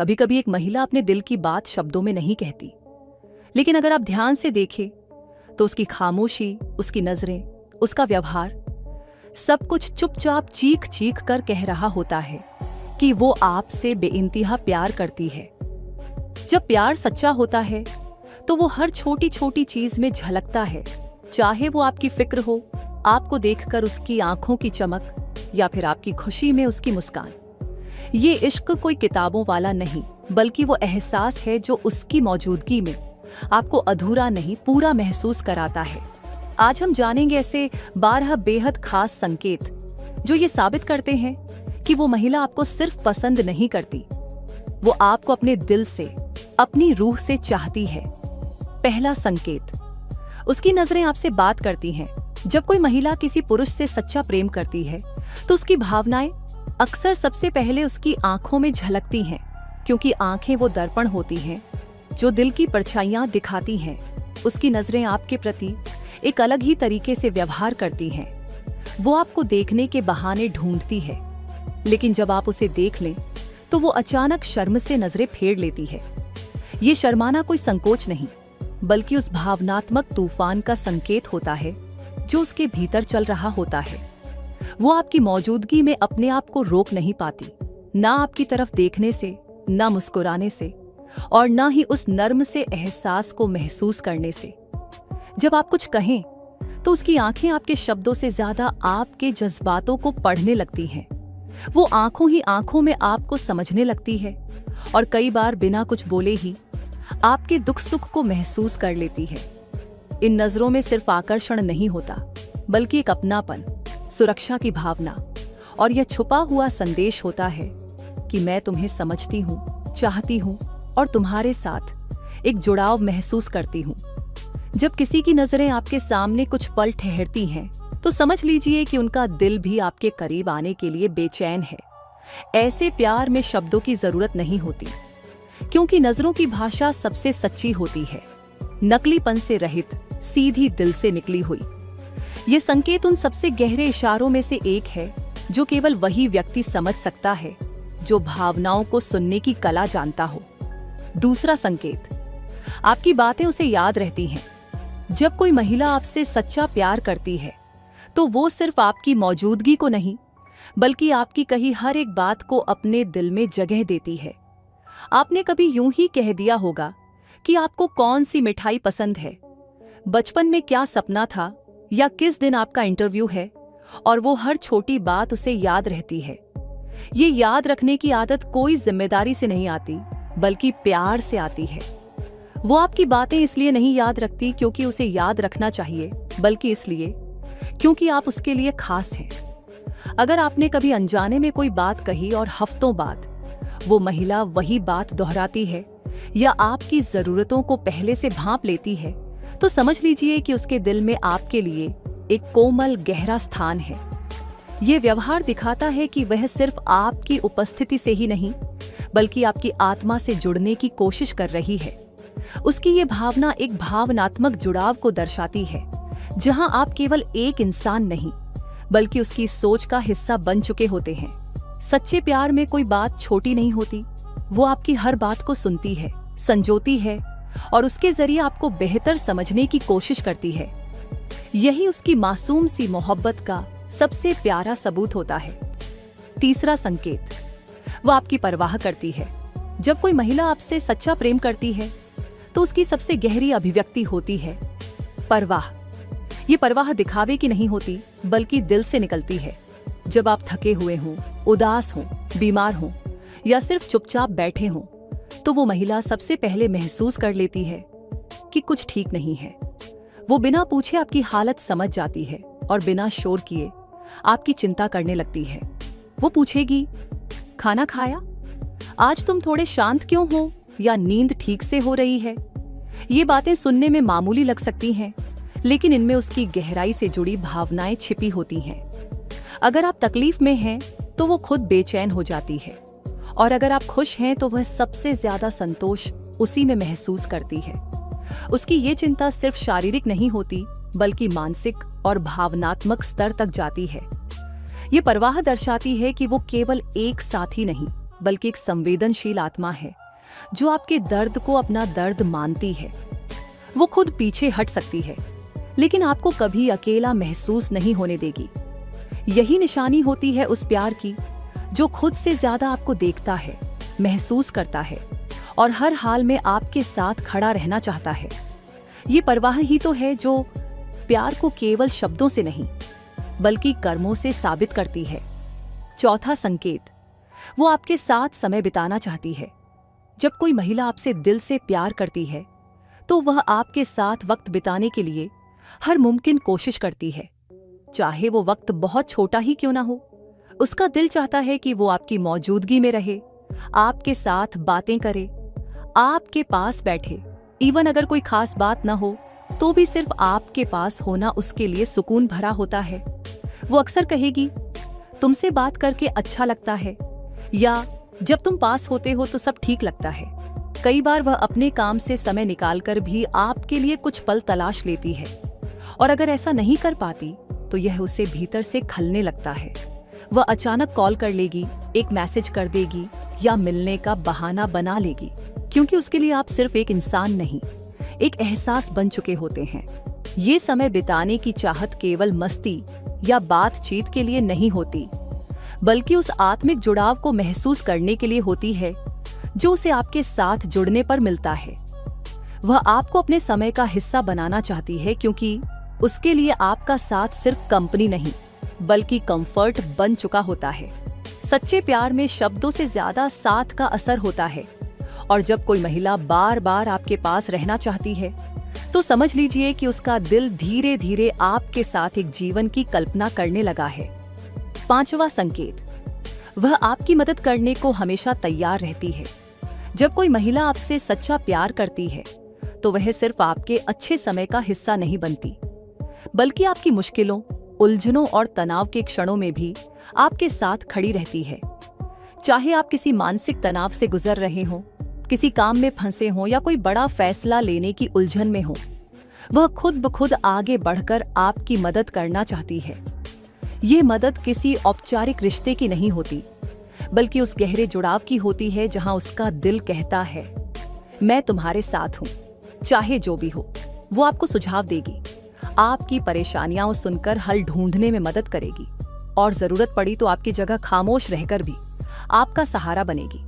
कभी कभी एक महिला अपने दिल की बात शब्दों में नहीं कहती, लेकिन अगर आप ध्यान से देखें तो उसकी खामोशी, उसकी नजरें, उसका व्यवहार, सब कुछ चुपचाप चीख चीख कर कह रहा होता है कि वो आपसे बेइंतहा प्यार करती है। जब प्यार सच्चा होता है तो वो हर छोटी छोटी चीज में झलकता है, चाहे वो आपकी फिक्र हो, आपको देखकर उसकी आंखों की चमक, या फिर आपकी खुशी में उसकी मुस्कान। ये इश्क कोई किताबों वाला नहीं, बल्कि वो एहसास है जो उसकी मौजूदगी में आपको अधूरा नहीं, पूरा महसूस कराता है। आज हम जानेंगे ऐसे 12 बेहद खास संकेत जो ये साबित करते हैं कि वो महिला आपको सिर्फ पसंद नहीं करती, वो आपको अपने दिल से, अपनी रूह से चाहती है। पहला संकेत, उसकी नजरें आपसे बात करती हैं। जब कोई महिला किसी पुरुष से सच्चा प्रेम करती है तो उसकी भावनाएं अक्सर सबसे पहले उसकी आंखों में झलकती हैं, क्योंकि आंखें वो दर्पण होती हैं जो दिल की परछाइयां दिखाती हैं। उसकी नजरें आपके प्रति एक अलग ही तरीके से व्यवहार करती हैं। वो आपको देखने के बहाने ढूंढती है, लेकिन जब आप उसे देख लें तो वो अचानक शर्म से नजरें फेर लेती है। ये शर्माना कोई संकोच नहीं, बल्कि उस भावनात्मक तूफान का संकेत होता है जो उसके भीतर चल रहा होता है। वो आपकी मौजूदगी में अपने आप को रोक नहीं पाती, ना आपकी तरफ देखने से, ना मुस्कुराने से, और ना ही उस नर्म से एहसास को महसूस करने से। जब आप कुछ कहें तो उसकी आंखें आपके शब्दों से ज्यादा आपके जज्बातों को पढ़ने लगती हैं। वो आंखों ही आंखों में आपको समझने लगती है और कई बार बिना कुछ बोले ही आपके दुख सुख को महसूस कर लेती है। इन नजरों में सिर्फ आकर्षण नहीं होता, बल्कि एक अपनापन, सुरक्षा की भावना और यह छुपा हुआ संदेश होता है कि मैं तुम्हें समझती हूँ, चाहती हूँ और तुम्हारे साथ एक जुड़ाव महसूस करती हूँ। जब किसी की नजरें आपके सामने कुछ पल ठहरती हैं तो समझ लीजिए कि उनका दिल भी आपके करीब आने के लिए बेचैन है। ऐसे प्यार में शब्दों की जरूरत नहीं होती, क्योंकि नजरों की भाषा सबसे सच्ची होती है, नकलीपन से रहित, सीधी दिल से निकली हुई। ये संकेत उन सबसे गहरे इशारों में से एक है जो केवल वही व्यक्ति समझ सकता है जो भावनाओं को सुनने की कला जानता हो। दूसरा संकेत, आपकी बातें उसे याद रहती हैं। जब कोई महिला आपसे सच्चा प्यार करती है तो वो सिर्फ आपकी मौजूदगी को नहीं, बल्कि आपकी कही हर एक बात को अपने दिल में जगह देती है। आपने कभी यूं ही कह दिया होगा कि आपको कौन सी मिठाई पसंद है, बचपन में क्या सपना था, या किस दिन आपका इंटरव्यू है, और वो हर छोटी बात उसे याद रहती है। ये याद रखने की आदत कोई जिम्मेदारी से नहीं आती, बल्कि प्यार से आती है। वो आपकी बातें इसलिए नहीं याद रखती क्योंकि उसे याद रखना चाहिए, बल्कि इसलिए क्योंकि आप उसके लिए खास हैं। अगर आपने कभी अनजाने में कोई बात कही और हफ्तों बाद वो महिला वही बात दोहराती है या आपकी जरूरतों को पहले से भांप लेती है, तो समझ लीजिए कि उसके दिल में आपके लिए एक कोमल गहरा स्थान है। ये व्यवहार दिखाता है कि वह सिर्फ आपकी उपस्थिति से ही नहीं, बल्कि आपकी आत्मा से जुड़ने की कोशिश कर रही है। उसकी ये भावना एक भावनात्मक जुड़ाव को दर्शाती है, जहां आप केवल एक इंसान नहीं, बल्कि उसकी सोच का हिस्सा बन चुके होते हैं। सच्चे प्यार में कोई बात छोटी नहीं होती, वो आपकी हर बात को सुनती है, संजोती है और उसके जरिए आपको बेहतर समझने की कोशिश करती है। यही उसकी मासूम सी मोहब्बत का सबसे प्यारा सबूत होता है। तीसरा संकेत, वो आपकी परवाह करती है। जब कोई महिला आपसे सच्चा प्रेम करती है तो उसकी सबसे गहरी अभिव्यक्ति होती है परवाह। ये परवाह दिखावे की नहीं होती, बल्कि दिल से निकलती है। जब आप थके हुए हों, उदास हों, बीमार हों या सिर्फ चुपचाप बैठे हों, तो वो महिला सबसे पहले महसूस कर लेती है कि कुछ ठीक नहीं है। वो बिना पूछे आपकी हालत समझ जाती है और बिना शोर किए आपकी चिंता करने लगती है। वो पूछेगी, खाना खाया? आज तुम थोड़े शांत क्यों हो? या नींद ठीक से हो रही है? ये बातें सुनने में मामूली लग सकती हैं, लेकिन इनमें उसकी गहराई से जुड़ी भावनाएं छिपी होती हैं। अगर आप तकलीफ में हैं तो वो खुद बेचैन हो जाती है, और अगर आप खुश हैं तो वह सबसे ज्यादा संतोष उसी में महसूस करती है। उसकी ये चिंता सिर्फ शारीरिक नहीं होती, बल्कि मानसिक और भावनात्मक स्तर तक जाती है। ये परवाह दर्शाती है कि वो केवल एक साथी नहीं, बल्कि एक संवेदनशील आत्मा है जो आपके दर्द को अपना दर्द मानती है। वो खुद पीछे हट सकती है, लेकिन आपको कभी अकेला महसूस नहीं होने देगी। यही निशानी होती है उस प्यार की जो खुद से ज्यादा आपको देखता है, महसूस करता है और हर हाल में आपके साथ खड़ा रहना चाहता है। ये परवाह ही तो है जो प्यार को केवल शब्दों से नहीं बल्कि कर्मों से साबित करती है। चौथा संकेत, वो आपके साथ समय बिताना चाहती है। जब कोई महिला आपसे दिल से प्यार करती है तो वह आपके साथ वक्त बिताने के लिए हर मुमकिन कोशिश करती है, चाहे वो वक्त बहुत छोटा ही क्यों ना हो। उसका दिल चाहता है कि वो आपकी मौजूदगी में रहे, आपके साथ बातें करे, आपके पास बैठे। इवन अगर कोई खास बात ना हो तो भी सिर्फ आपके पास होना उसके लिए सुकून भरा होता है। वो अक्सर कहेगी, तुमसे बात करके अच्छा लगता है, या जब तुम पास होते हो तो सब ठीक लगता है। कई बार वह अपने काम से समय निकालकर भी आपके लिए कुछ पल तलाश लेती है, और अगर ऐसा नहीं कर पाती तो यह उसे भीतर से खलने लगता है। वह अचानक कॉल कर लेगी, एक मैसेज कर देगी या मिलने का बहाना बना लेगी, क्योंकि उसके लिए आप सिर्फ एक इंसान नहीं, एक एहसास बन चुके होते हैं। ये समय बिताने की चाहत केवल मस्ती या बातचीत के लिए नहीं होती, बल्कि उस आत्मिक जुड़ाव को महसूस करने के लिए होती है जो उसे आपके साथ जुड़ने पर मिलता है। वह आपको अपने समय का हिस्सा बनाना चाहती है, क्योंकि उसके लिए आपका साथ सिर्फ कंपनी नहीं बल्कि कंफर्ट बन चुका होता है। सच्चे प्यार में शब्दों से ज्यादा साथ का असर होता है, और जब कोई महिला बार बार आपके पास रहना चाहती है तो समझ लीजिए कि उसका दिल धीरे धीरे आपके साथ एक जीवन की कल्पना करने लगा है। पांचवा संकेत, वह आपकी मदद करने को हमेशा तैयार रहती है। जब कोई महिला आपसे सच्चा प्यार करती है तो वह सिर्फ आपके अच्छे समय का हिस्सा नहीं बनती, बल्कि आपकी मुश्किलों, उलझनों और तनाव के क्षणों में भी आपके साथ खड़ी रहती है। चाहे आप किसी मानसिक तनाव से गुजर रहे हों, किसी काम में फंसे हों या कोई बड़ा फैसला लेने की उलझन में हो, वह खुद ब खुद आगे बढ़कर आपकी मदद करना चाहती है। ये मदद किसी औपचारिक रिश्ते की नहीं होती, बल्कि उस गहरे जुड़ाव की होती है जहां उसका दिल कहता है, मैं तुम्हारे साथ हूं, चाहे जो भी हो। वो आपको सुझाव देगी, आपकी परेशानियां सुनकर हल ढूंढने में मदद करेगी, और जरूरत पड़ी तो आपकी जगह खामोश रहकर भी आपका सहारा बनेगी।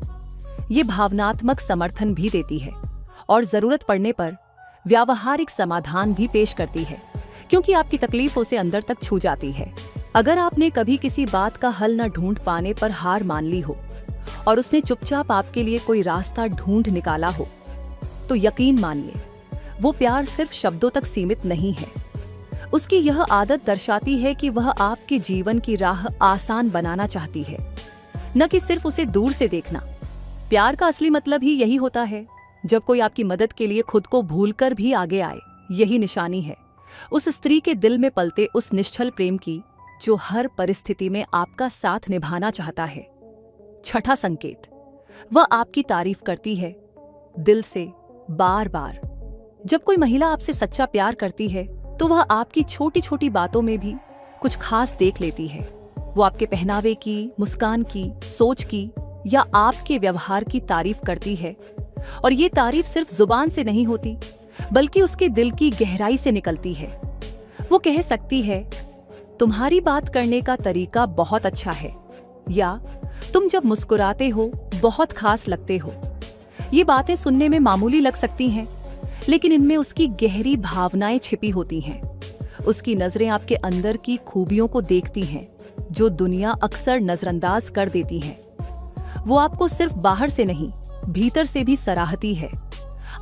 ये भावनात्मक समर्थन भी देती है और जरूरत पड़ने पर व्यावहारिक समाधान भी पेश करती है, क्योंकि आपकी तकलीफों से अंदर तक छू जाती है। अगर आपने कभी किसी बात का हल न ढूंढ पाने पर हार मान ली हो और उसने चुपचाप आपके लिए कोई रास्ता ढूंढ निकाला हो, तो यकीन मानिए वो प्यार सिर्फ शब्दों तक सीमित नहीं है। उसकी यह आदत दर्शाती है कि वह आपके जीवन की राह आसान बनाना चाहती है, न कि सिर्फ उसे दूर से देखना। प्यार का असली मतलब ही यही होता है, जब कोई आपकी मदद के लिए खुद को भूलकर भी आगे आए। यही निशानी है उस स्त्री के दिल में पलते उस निश्चल प्रेम की जो हर परिस्थिति में आपका साथ निभाना चाहता है। छठा संकेत, वह आपकी तारीफ करती है दिल से बार बार। जब कोई महिला आपसे सच्चा प्यार करती है तो वह आपकी छोटी छोटी बातों में भी कुछ खास देख लेती है। वो आपके पहनावे की, मुस्कान की, सोच की या आपके व्यवहार की तारीफ करती है, और ये तारीफ सिर्फ जुबान से नहीं होती बल्कि उसके दिल की गहराई से निकलती है। वो कह सकती है, तुम्हारी बात करने का तरीका बहुत अच्छा है, या तुम जब मुस्कुराते हो बहुत खास लगते हो। ये बातें सुनने में मामूली लग सकती हैं, लेकिन इनमें उसकी गहरी भावनाएं छिपी होती हैं। उसकी नजरें आपके अंदर की खूबियों को देखती हैं जो दुनिया अक्सर नजरअंदाज कर देती है। वो आपको सिर्फ बाहर से नहीं, भीतर से भी सराहती है,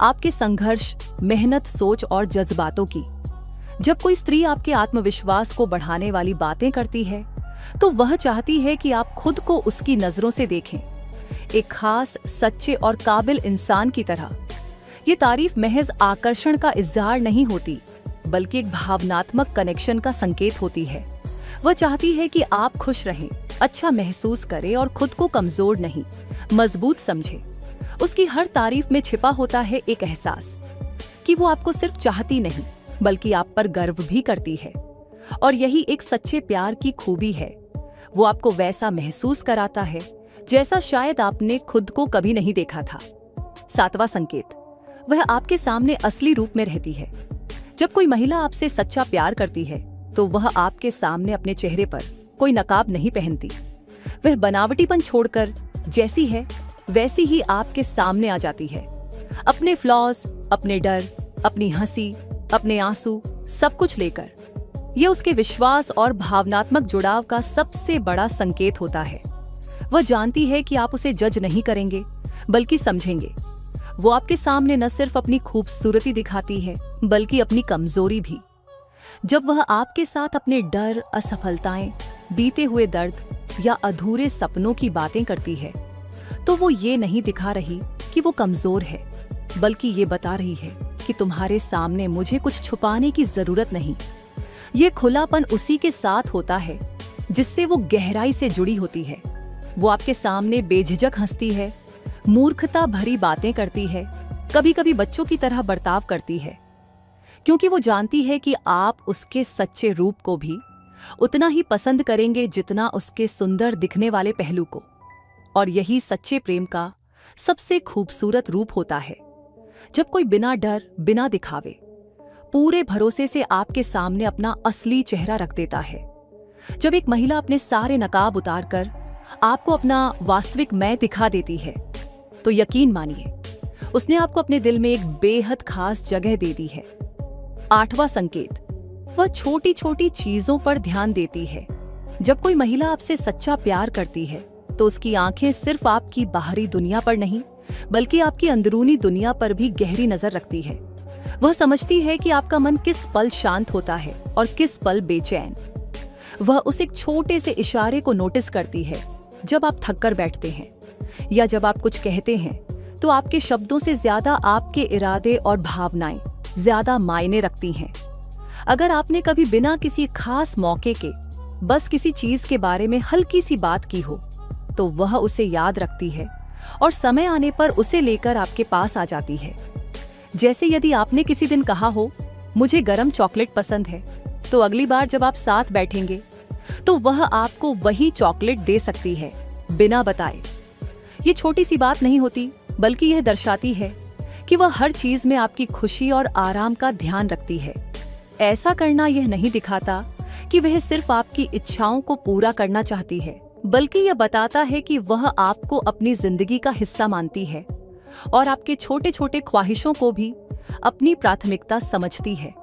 आपके संघर्ष, मेहनत, सोच और जज्बातों की। जब कोई स्त्री आपके आत्मविश्वास को बढ़ाने वाली बातें करती है तो वह चाहती है कि आप खुद को उसकी नजरों से देखें, एक खास, सच्चे और काबिल इंसान की तरह। ये तारीफ महज आकर्षण का इज़हार नहीं होती, बल्कि एक भावनात्मक कनेक्शन का संकेत होती है। वह चाहती है कि आप खुश रहें, अच्छा महसूस करें और खुद को कमजोर नहीं, मजबूत समझे। उसकी हर तारीफ में छिपा होता है एक एहसास कि वो आपको सिर्फ चाहती नहीं बल्कि आप पर गर्व भी करती है। और यही एक सच्चे प्यार की खूबी है। वो आपको वैसा महसूस कराता है जैसा शायद आपने खुद को कभी नहीं देखा था। 7वां संकेत, वह आपके सामने असली रूप में रहती है। जब कोई महिला आपसे सच्चा प्यार करती है तो वह आपके सामने अपने चेहरे पर कोई नकाब नहीं पहनती। वह बनावटीपन छोड़कर जैसी है वैसी ही आपके सामने आ जाती है, अपने फ्लॉज, अपने डर, अपनी हंसी, अपने आंसू, सब कुछ लेकर। यह उसके विश्वास और भावनात्मक जुड़ाव का सबसे बड़ा संकेत होता है। वह जानती है कि आप उसे जज नहीं करेंगे बल्कि समझेंगे। वो आपके सामने न सिर्फ अपनी खूबसूरती दिखाती है बल्कि अपनी कमजोरी भी। जब वह आपके साथ अपने डर, असफलताएं, बीते हुए दर्द या अधूरे सपनों की बातें करती है तो वो ये नहीं दिखा रही कि वो कमजोर है, बल्कि ये बता रही है कि तुम्हारे सामने मुझे कुछ छुपाने की जरूरत नहीं। ये खुलापन उसी के साथ होता है जिससे वो गहराई से जुड़ी होती है। वो आपके सामने बेझिझक हंसती है, मूर्खता भरी बातें करती है, कभी कभी बच्चों की तरह बर्ताव करती है, क्योंकि वो जानती है कि आप उसके सच्चे रूप को भी उतना ही पसंद करेंगे जितना उसके सुंदर दिखने वाले पहलू को। और यही सच्चे प्रेम का सबसे खूबसूरत रूप होता है, जब कोई बिना डर, बिना दिखावे, पूरे भरोसे से आपके सामने अपना असली चेहरा रख देता है। जब एक महिला अपने सारे नकाब उतारकर आपको अपना वास्तविक मैं दिखा देती है तो यकीन मानिए उसने आपको अपने दिल में एक बेहद खास जगह दे दी है। 8वां संकेत, वह छोटी छोटी चीजों पर ध्यान देती है। जब कोई महिला आपसे सच्चा प्यार करती है तो उसकी आंखें सिर्फ आपकी बाहरी दुनिया पर नहीं बल्कि आपकी अंदरूनी दुनिया पर भी गहरी नजर रखती है। वह समझती है कि आपका मन किस पल शांत होता है और किस पल बेचैन। वह उस एक छोटे से इशारे को नोटिस करती है। जब आप थक कर बैठते हैं या जब आप कुछ कहते हैं तो आपके शब्दों से ज्यादा आपके इरादे और भावनाएं ज्यादा मायने रखती हैं। अगर आपने कभी बिना किसी खास मौके के बस किसी चीज के बारे में हल्की सी बात की हो तो वह उसे याद रखती है और समय आने पर उसे लेकर आपके पास आ जाती है। जैसे यदि आपने किसी दिन कहा हो, मुझे गरम चॉकलेट पसंद है, तो अगली बार जब आप साथ बैठेंगे तो वह आपको वही चॉकलेट दे सकती है बिना बताए। ये छोटी सी बात नहीं होती बल्कि यह दर्शाती है कि वह हर चीज में आपकी खुशी और आराम का ध्यान रखती है। ऐसा करना यह नहीं दिखाता कि वह सिर्फ आपकी इच्छाओं को पूरा करना चाहती है, बल्कि यह बताता है कि वह आपको अपनी जिंदगी का हिस्सा मानती है और आपके छोटे छोटे ख्वाहिशों को भी अपनी प्राथमिकता समझती है।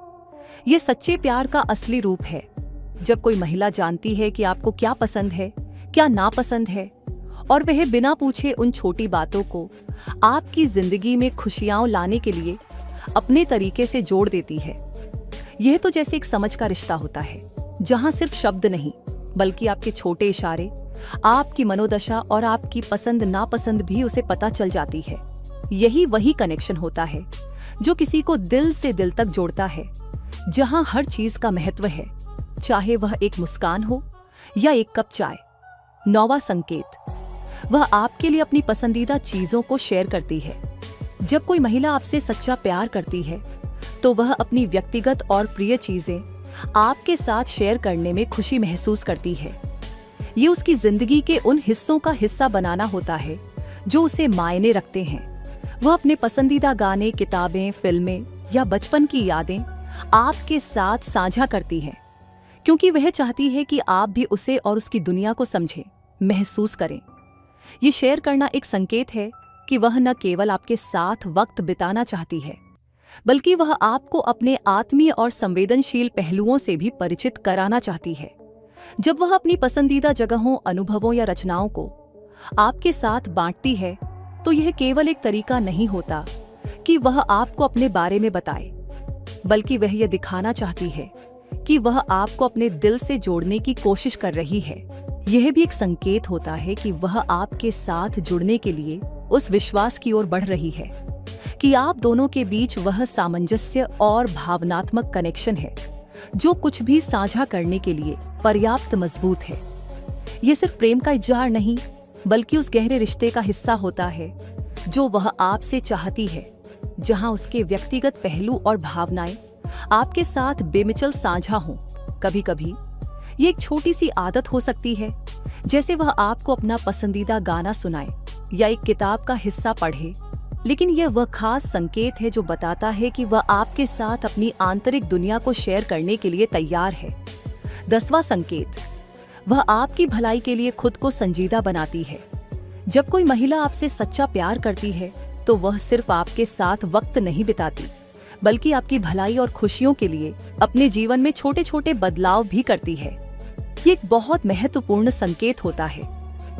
यह सच्चे प्यार का असली रूप है, जब कोई महिला जानती है कि आपको क्या पसंद है, क्या नापसंद है, और वह बिना पूछे उन छोटी बातों को आपकी जिंदगी में खुशियां लाने के लिए अपने तरीके से जोड़ देती है। यह तो जैसे एक समझ का रिश्ता होता है, जहां सिर्फ शब्द नहीं बल्कि आपके छोटे इशारे, आपकी मनोदशा और आपकी पसंद नापसंद भी उसे पता चल जाती है। यही वही कनेक्शन होता है जो किसी को दिल से दिल तक जोड़ता है, जहां हर चीज का महत्व है, चाहे वह एक मुस्कान हो या एक कप चाय। 9वां संकेत, वह आपके लिए अपनी पसंदीदा चीजों को शेयर करती है। जब कोई महिला आपसे सच्चा प्यार करती है तो वह अपनी व्यक्तिगत और प्रिय चीजें आपके साथ शेयर करने में खुशी महसूस करती है। ये उसकी जिंदगी के उन हिस्सों का हिस्सा बनाना होता है जो उसे मायने रखते हैं। वह अपने पसंदीदा गाने, किताबें, फिल्में या बचपन की यादें आपके साथ साझा करती है, क्योंकि वह चाहती है कि आप भी उसे और उसकी दुनिया को समझें, महसूस करें। ये शेयर करना एक संकेत है कि वह न केवल आपके साथ वक्त बिताना चाहती है, बल्कि वह आपको अपने आत्मीय और संवेदनशील पहलुओं से भी परिचित कराना चाहती है। जब वह अपनी पसंदीदा जगहों, अनुभवों या रचनाओं को आपके साथ बांटती है तो यह केवल एक तरीका नहीं होता कि वह आपको अपने बारे में बताए, बल्कि वह यह दिखाना चाहती है कि वह आपको अपने दिल से जोड़ने की कोशिश कर रही है। यह भी एक संकेत होता है कि वह आपके साथ जुड़ने के लिए उस विश्वास की ओर बढ़ रही है कि आप दोनों के बीच वह सामंजस्य और भावनात्मक कनेक्शन है जो कुछ भी साझा करने के लिए पर्याप्त मजबूत है। यह सिर्फ प्रेम का इजहार नहीं बल्कि उस गहरे रिश्ते का हिस्सा होता है जो वह आपसे चाहती है, जहां उसके व्यक्तिगत पहलू और भावनाएं आपके साथ बेमिचल साझा हों। कभी कभी ये एक छोटी सी आदत हो सकती है, जैसे वह आपको अपना पसंदीदा गाना सुनाए या एक किताब का हिस्सा पढ़े, लेकिन यह वह खास संकेत है जो बताता है कि वह आपके साथ अपनी आंतरिक दुनिया को शेयर करने के लिए तैयार है। 10वां संकेत, वह आपकी भलाई के लिए खुद को संजीदा बनाती है। जब कोई महिला आपसे सच्चा प्यार करती है तो वह सिर्फ आपके साथ वक्त नहीं बिताती, बल्कि आपकी भलाई और खुशियों के लिए अपने जीवन में छोटे छोटे बदलाव भी करती है। ये एक बहुत महत्वपूर्ण संकेत होता है,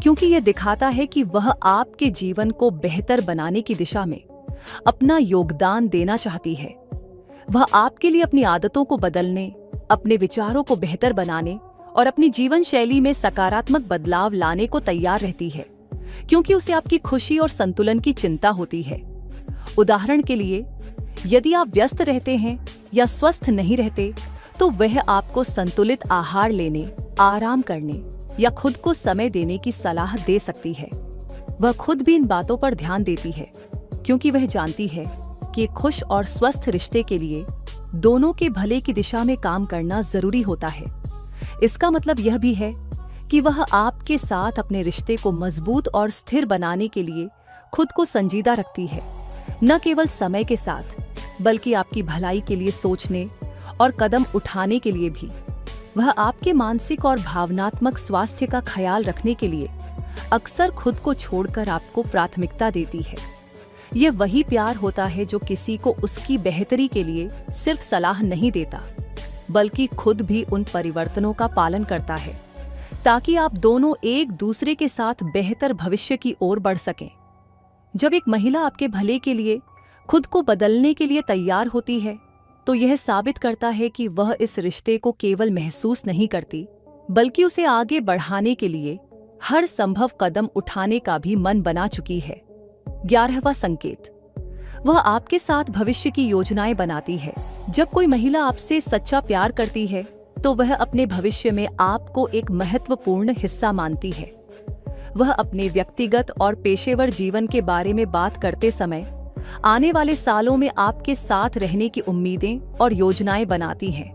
क्योंकि यह दिखाता है कि वह आपके जीवन को बेहतर बनाने की दिशा में अपना योगदान देना चाहती है। वह आपके लिए अपनी आदतों को बदलने, अपने विचारों को बेहतर बनाने और अपनी जीवन शैली में सकारात्मक बदलाव लाने को तैयार रहती है, क्योंकि उसे आपकी खुशी और संतुलन की चिंता होती है। उदाहरण के लिए, यदि आप व्यस्त रहते हैं या स्वस्थ नहीं रहते, तो वह आपको संतुलित आहार लेने, आराम करने या खुद को समय देने की सलाह दे सकती है। वह खुद भी इन बातों पर ध्यान देती है, क्योंकि वह जानती है कि एक खुश और स्वस्थ रिश्ते के लिए दोनों के भले की दिशा में काम करना जरूरी होता है। इसका मतलब यह भी है कि वह आपके साथ अपने रिश्ते को मजबूत और स्थिर बनाने के लिए खुद को संजीदा रखती है, न केवल समय के साथ, बल्कि आपकी भलाई के लिए सोचने और कदम उठाने के लिए भी। वह आपके मानसिक और भावनात्मक स्वास्थ्य का ख्याल रखने के लिए अक्सर खुद को छोड़कर आपको प्राथमिकता देती है। यह वही प्यार होता है जो किसी को उसकी बेहतरी के लिए सिर्फ सलाह नहीं देता, बल्कि खुद भी उन परिवर्तनों का पालन करता है, ताकि आप दोनों एक दूसरे के साथ बेहतर भविष्य की ओर बढ़ सकें। जब एक महिला आपके भले के लिए खुद को बदलने के लिए तैयार होती है, तो यह साबित करता है कि वह इस रिश्ते को केवल महसूस नहीं करती, बल्कि उसे आगे बढ़ाने के लिए हर संभव कदम उठाने का भी मन बना चुकी है। 11वां संकेत, वह आपके साथ भविष्य की योजनाएं बनाती है। जब कोई महिला आपसे सच्चा प्यार करती है, तो वह अपने भविष्य में आपको एक महत्वपूर्ण हिस्सा मानती है। वह अपने व्यक्तिगत और पेशेवर जीवन के बारे में बात करते समय आने वाले सालों में आपके साथ रहने की उम्मीदें और योजनाएं बनाती हैं।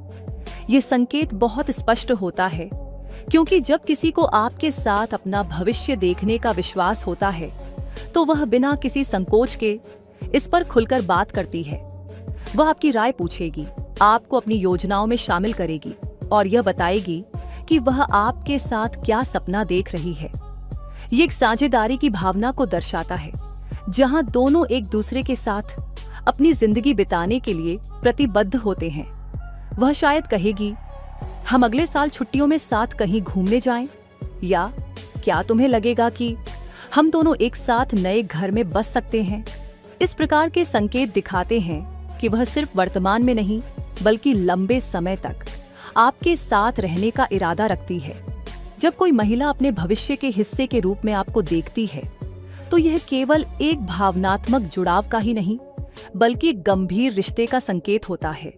ये संकेत बहुत स्पष्ट होता है, क्योंकि जब किसी को आपके साथ अपना भविष्य देखने का विश्वास होता है, तो वह बिना किसी संकोच के इस पर खुलकर बात करती है। वह आपकी राय पूछेगी, आपको अपनी योजनाओं में शामिल करेगी और यह बताएगी कि वह आपके साथ क्या सपना देख रही है। ये एक साझेदारी की भावना को दर्शाता है, जहां दोनों एक दूसरे के साथ अपनी जिंदगी बिताने के लिए प्रतिबद्ध होते हैं। वह शायद कहेगी, हम अगले साल छुट्टियों में साथ कहीं घूमने जाएं, या क्या तुम्हें लगेगा कि हम दोनों एक साथ नए घर में बस सकते हैं। इस प्रकार के संकेत दिखाते हैं कि वह सिर्फ वर्तमान में नहीं, बल्कि लंबे समय तक आपके साथ रहने का इरादा रखती है। जब कोई महिला अपने भविष्य के हिस्से के रूप में आपको देखती है, तो यह केवल एक भावनात्मक जुड़ाव का ही नहीं, बल्कि एक गंभीर रिश्ते का संकेत होता है,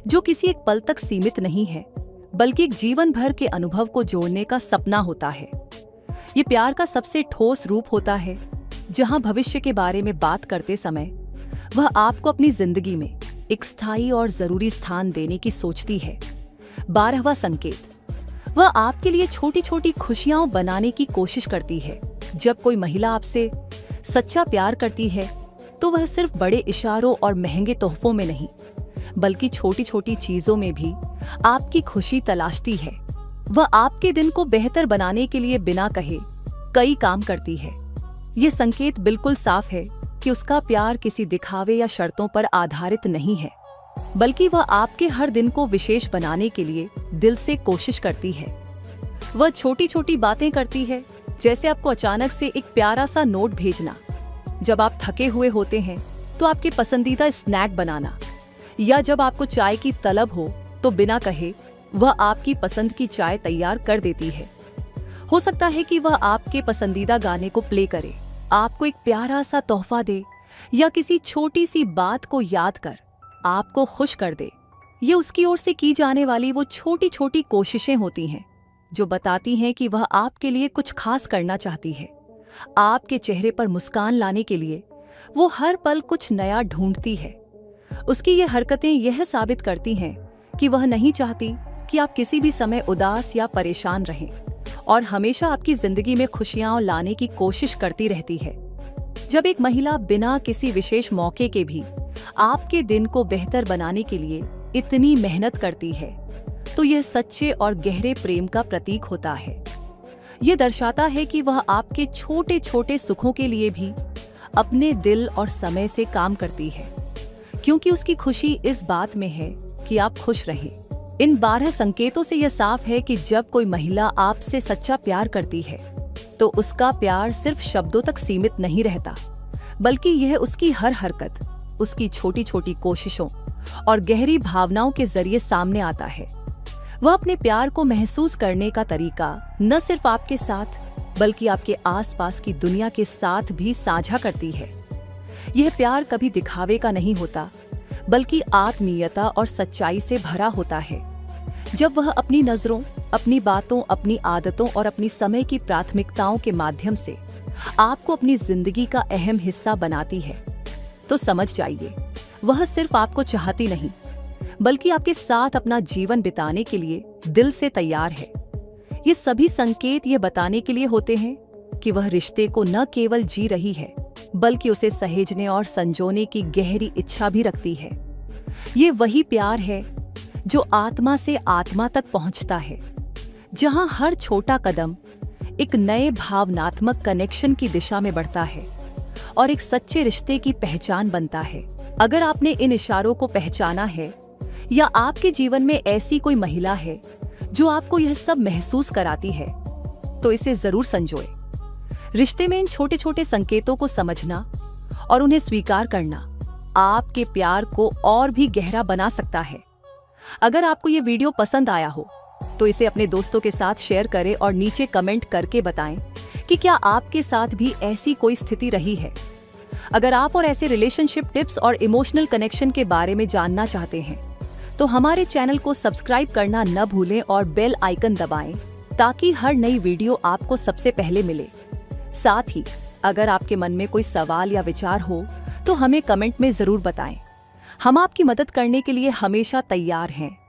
जो किसी एक पल तक सीमित नहीं है, बल्कि एक जीवन भर के अनुभव को जोड़ने का सपना होता है। ये प्यार का सबसे ठोस रूप होता है, जहां भविष्य के बारे में बात करते समय वह आपको अपनी जिंदगी में एक स्थायी और जरूरी स्थान देने की सोचती है। 12वां संकेत, वह आपके लिए छोटी छोटी खुशियां बनाने की कोशिश करती है। जब कोई महिला आपसे सच्चा प्यार करती है, तो वह सिर्फ बड़े इशारों और महंगे तोहफों में नहीं, बल्कि छोटी छोटी चीजों में भी आपकी खुशी तलाशती है। वह आपके दिन को बेहतर बनाने के लिए बिना कहे कई काम करती है। ये संकेत बिल्कुल साफ है कि उसका प्यार किसी दिखावे या शर्तों पर आधारित नहीं है, बल्कि वह आपके हर दिन को विशेष बनाने के लिए दिल से कोशिश करती है। वह छोटी छोटी बातें करती है, जैसे आपको अचानक से एक प्यारा सा नोट भेजना, जब आप थके हुए होते हैं तो आपके पसंदीदा स्नैक बनाना, या जब आपको चाय की तलब हो तो बिना कहे वह आपकी पसंद की चाय तैयार कर देती है। हो सकता है कि वह आपके पसंदीदा गाने को प्ले करे, आपको एक प्यारा सा तोहफा दे, या किसी छोटी सी बात को याद कर आपको खुश कर दे। ये उसकी ओर से की जाने वाली वो छोटी छोटी कोशिशें होती हैं जो बताती हैं कि वह आपके लिए कुछ खास करना चाहती है। आपके चेहरे पर मुस्कान लाने के लिए वो हर पल कुछ नया ढूंढती है। उसकी ये हरकतें यह साबित करती हैं कि वह नहीं चाहती कि आप किसी भी समय उदास या परेशान रहें। और हमेशा आपकी जिंदगी में खुशियां लाने की कोशिश करती रहती है। जब एक महिला बिना किसी विशेष मौके के भी आपके दिन को बेहतर बनाने के लिए इतनी मेहनत करती है, तो यह सच्चे और गहरे प्रेम का प्रतीक होता है। यह दर्शाता है कि वह आपके छोटे छोटे सुखों के लिए भी अपने दिल और समय से काम करती है, क्योंकि उसकी खुशी इस बात में है कि आप खुश रहें। इन 12 संकेतों से यह साफ है कि जब कोई महिला आपसे सच्चा प्यार करती है, तो उसका प्यार सिर्फ शब्दों तक सीमित नहीं रहता, बल्कि यह उसकी हर हरकत, उसकी छोटी छोटी कोशिशों और गहरी भावनाओं के जरिए सामने आता है। वह अपने प्यार को महसूस करने का तरीका न सिर्फ आपके साथ, बल्कि आपके आसपास की दुनिया के साथ भी साझा करती है। यह प्यार कभी दिखावे का नहीं होता, बल्कि आत्मीयता और सच्चाई से भरा होता है। जब वह अपनी नजरों, अपनी बातों, अपनी आदतों और अपनी समय की प्राथमिकताओं के माध्यम से आपको अपनी जिंदगी का अहम हिस्सा बनाती है, तो समझ जाइए, वह सिर्फ आपको चाहती नहीं, बल्कि आपके साथ अपना जीवन बिताने के लिए दिल से तैयार है। ये सभी संकेत ये बताने के लिए होते हैं कि वह रिश्ते को न केवल जी रही है, बल्कि उसे सहेजने और संजोने की गहरी इच्छा भी रखती है। ये वही प्यार है जो आत्मा से आत्मा तक पहुंचता है, जहां हर छोटा कदम एक नए भावनात्मक कनेक्शन की दिशा में बढ़ता है और एक सच्चे रिश्ते की पहचान बनता है। अगर आपने इन इशारों को पहचाना है, या आपके जीवन में ऐसी कोई महिला है जो आपको यह सब महसूस कराती है, तो इसे जरूर संजोए। रिश्ते में इन छोटे छोटे संकेतों को समझना और उन्हें स्वीकार करना आपके प्यार को और भी गहरा बना सकता है। अगर आपको ये वीडियो पसंद आया हो, तो इसे अपने दोस्तों के साथ शेयर करें और नीचे कमेंट करके बताएं कि क्या आपके साथ भी ऐसी कोई स्थिति रही है। अगर आप और ऐसे रिलेशनशिप टिप्स और इमोशनल कनेक्शन के बारे में जानना चाहते हैं, तो हमारे चैनल को सब्सक्राइब करना न भूलें और बेल आइकन दबाएं, ताकि हर नई वीडियो आपको सबसे पहले मिले। साथ ही अगर आपके मन में कोई सवाल या विचार हो, तो हमें कमेंट में जरूर बताएं। हम आपकी मदद करने के लिए हमेशा तैयार हैं।